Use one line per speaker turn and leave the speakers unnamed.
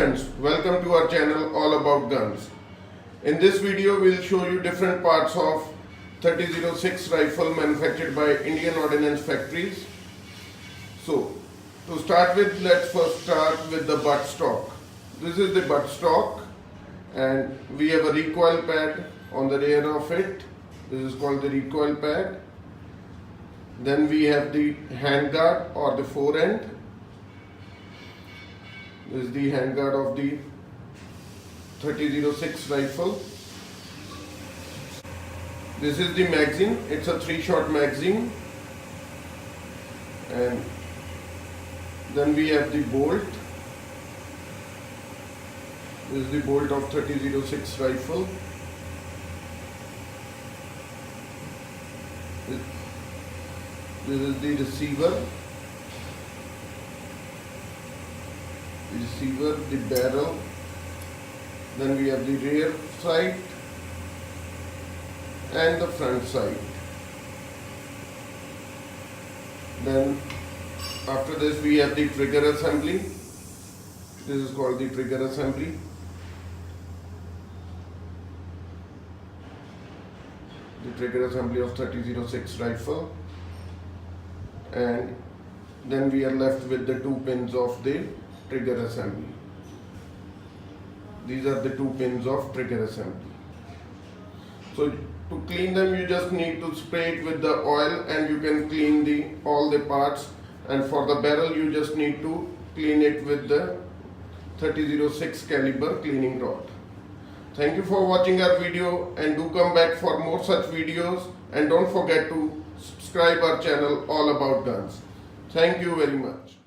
friends, welcome to our channel all about guns. In this video we'll show you different parts of 3006 rifle manufactured by Indian Ordnance factories. So to start with, let's first start with the butt stock. This is the butt stock and we have a recoil pad on the rear of it. This is called the recoil pad. Then we have the handguard or the forend. This is the handguard of the 3006 rifle. This is the magazine. It's a 3-shot magazine. And then we have the bolt. This is the bolt of 3006 rifle. This is the receiver. The barrel. Then we have the rear sight and the front sight. Then after this we have the trigger assembly. This is called the trigger assembly. The trigger assembly of 3006 rifle. And then we are left with the 2 pins of the trigger assembly. These are the 2 pins of trigger assembly. So to clean them you just need to spray it with the oil and you can clean all the parts, and for the barrel you just need to clean it with the 3006 caliber cleaning rod. Thank you for watching our video and do come back for more such videos, and don't forget to subscribe our channel all about guns. Thank you very much.